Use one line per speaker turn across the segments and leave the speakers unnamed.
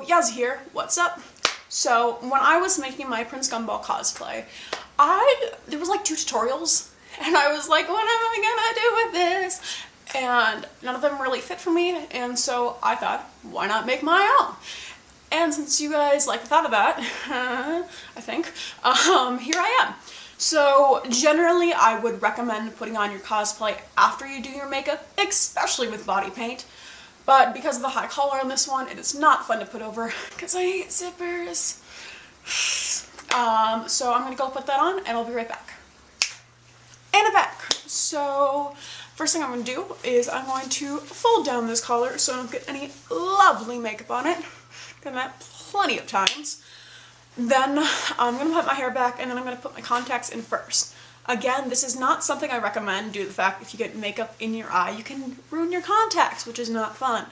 Yaz here, what's up? So when I was making my Prince Gumball cosplay, there was like 2 tutorials and I was like, what am I gonna do with this? And none of them really fit for me, and so I thought, why not make my own? And since you guys like the thought of that, I think, here I am. So generally I would recommend putting on your cosplay after you do your makeup, especially with body paint. But because of the high collar on this one, it is not fun to put over because I hate zippers. So I'm gonna go put that on and I'll be right back. And I'm back. So first thing I'm gonna do is I'm going to fold down this collar so I don't get any lovely makeup on it. Done that plenty of times. Then I'm gonna put my hair back and then I'm gonna put my contacts in first. Again, this is not something I recommend due to the fact if you get makeup in your eye, you can ruin your contacts, which is not fun.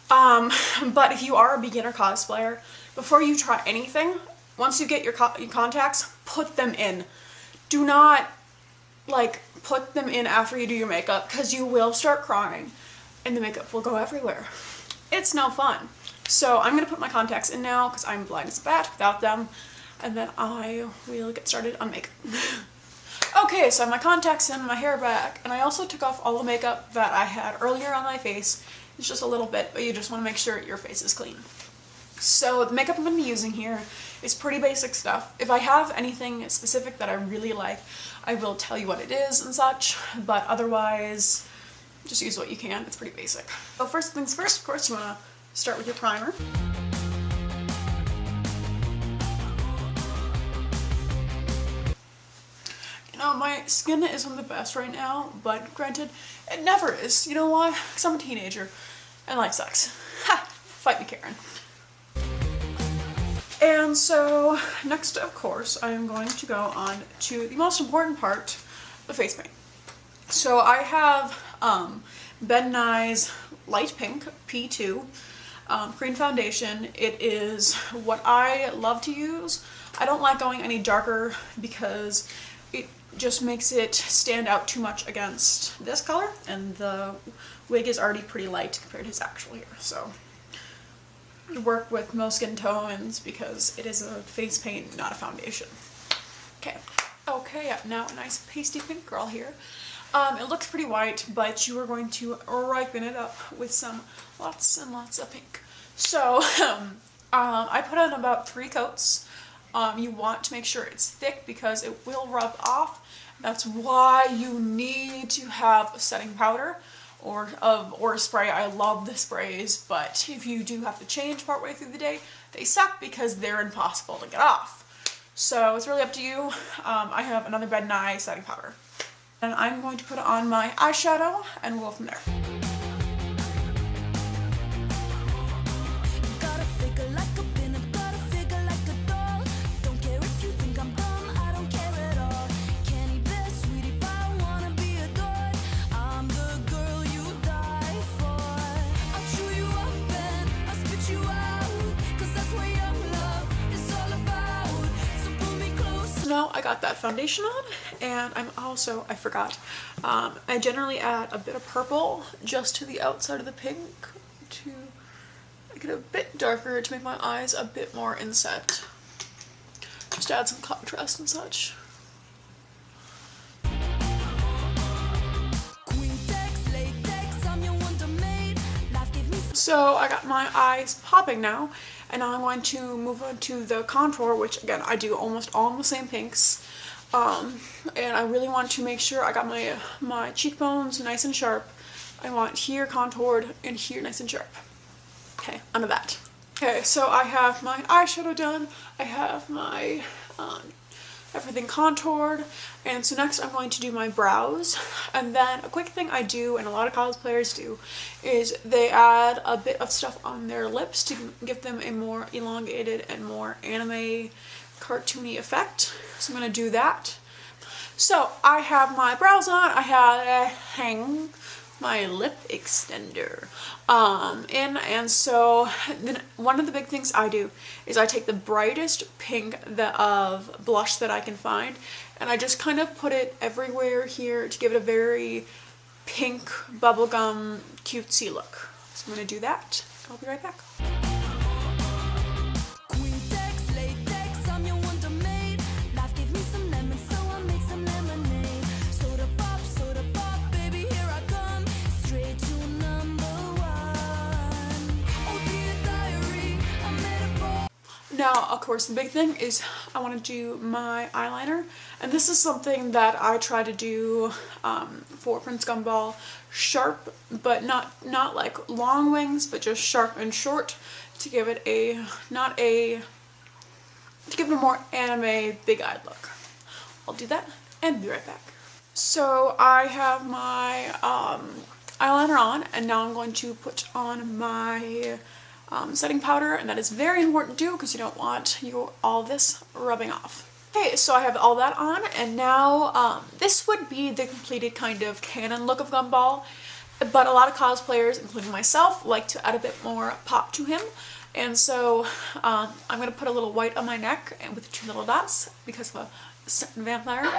But if you are a beginner cosplayer, before you try anything, once you get your contacts, put them in. Do not, like, put them in after you do your makeup, because you will start crying and the makeup will go everywhere. It's no fun. So I'm going to put my contacts in now, because I'm blind as a bat without them, and then I will get started on makeup. Okay, so I have my contacts in, my hair back, and I also took off all the makeup that I had earlier on my face. It's just a little bit, but you just want to make sure your face is clean. So the makeup I'm going to be using here is pretty basic stuff. If I have anything specific that I really like, I will tell you what it is and such, but otherwise, just use what you can. It's pretty basic. So first things first, of course, you want to start with your primer. Now, my skin isn't the best right now, but granted, it never is. You know why? Because I'm a teenager, and life sucks. Ha! Fight me, Karen. And so, next, of course, I'm going to go on to the most important part, the face paint. So I have Ben Nye's Light Pink P2 cream foundation. It is what I love to use. I don't like going any darker because it just makes it stand out too much against this color, and the wig is already pretty light compared to his actual hair, so I work with most skin tones because it is a face paint, not a foundation. Okay, now a nice pasty pink girl here. It looks pretty white, but you are going to ripen it up with some lots and lots of pink. So I put on about 3 coats. You want to make sure it's thick because it will rub off. That's why you need to have a setting powder or a spray. I love the sprays, but if you do have to change partway through the day, they suck because they're impossible to get off. So it's really up to you. I have another Ben Nye setting powder. And I'm going to put on my eyeshadow and we'll go from there. Now I got that foundation on, and I forgot, I generally add a bit of purple just to the outside of the pink to make it a bit darker to make my eyes a bit more inset. Just to add some contrast and such. So I got my eyes popping now, and now I'm going to move on to the contour, which again I do almost all in the same pinks. And I really want to make sure I got my cheekbones nice and sharp. I want here contoured and here nice and sharp. Okay, onto that. Okay, so I have my eyeshadow done. I have my everything contoured, and so next I'm going to do my brows. And then a quick thing I do, and a lot of cosplayers do, is they add a bit of stuff on their lips to give them a more elongated and more anime cartoony effect. So I'm going to do that. So I have my brows on. I have my lip extender and so then one of the big things I do is I take the brightest pink of blush that I can find, and I just kind of put it everywhere here to give it a very pink bubblegum cutesy look. So I'm going to do that. I'll be right back. Now, of course, the big thing is I want to do my eyeliner, and this is something that I try to do for Prince Gumball, sharp, but not like long wings, but just sharp and short to give it a more anime big-eyed look. I'll do that and be right back. So I have my eyeliner on, and now I'm going to put on my setting powder, and that is very important to do because you don't want all this rubbing off. Okay, so I have all that on, and now this would be the completed kind of canon look of Gumball, but a lot of cosplayers, including myself, like to add a bit more pop to him, and so I'm going to put a little white on my neck and with 2 little dots because of a certain vampire.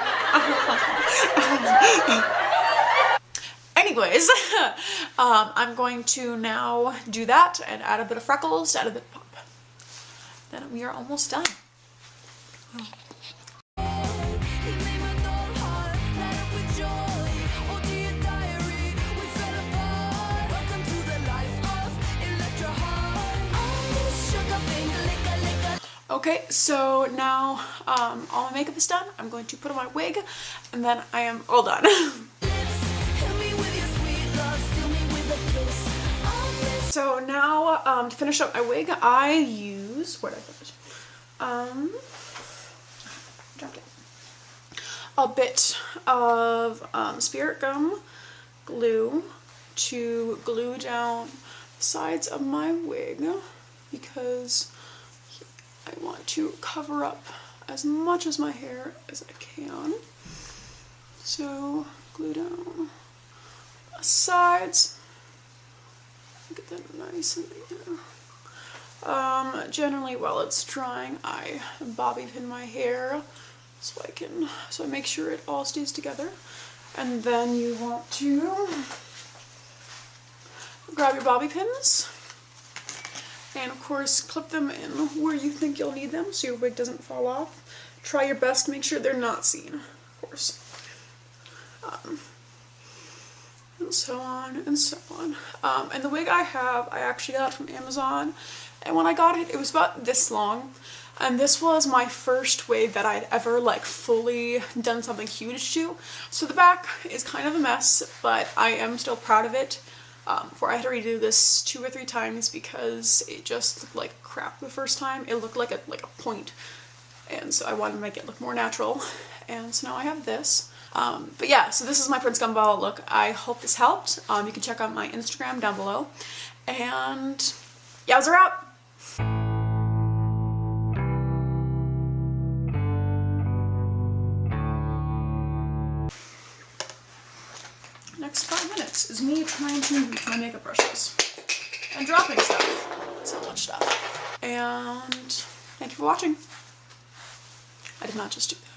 Anyways, I'm going to now do that and add a bit of freckles to add a bit of pop. Then we are almost done. Okay, so now all my makeup is done. I'm going to put on my wig, and then I am all done. So now, to finish up my wig, I use, where did I put it? Dropped it. A bit of spirit gum glue to glue down the sides of my wig because I want to cover up as much as my hair as I can. So glue down the sides. Get that nice and generally while it's drying, I bobby pin my hair so I make sure it all stays together. And then you want to grab your bobby pins and of course clip them in where you think you'll need them so your wig doesn't fall off. Try your best to make sure they're not seen, of course. And so on and so on. And the wig I actually got from Amazon, and when I got it, it was about this long, and this was my first wig that I'd ever like fully done something huge to. So the back is kind of a mess, but I am still proud of it. For I had to redo this 2 or 3 times because it just looked like crap the first time. It looked like a point, and so I wanted to make it look more natural, and so now I have this. But yeah, so this is my Prince Gumball look. I hope this helped. You can check out my Instagram down below. And yowzer out! Next 5 minutes is me trying to reach my makeup brushes and dropping stuff. So much stuff. And thank you for watching. I did not just do that.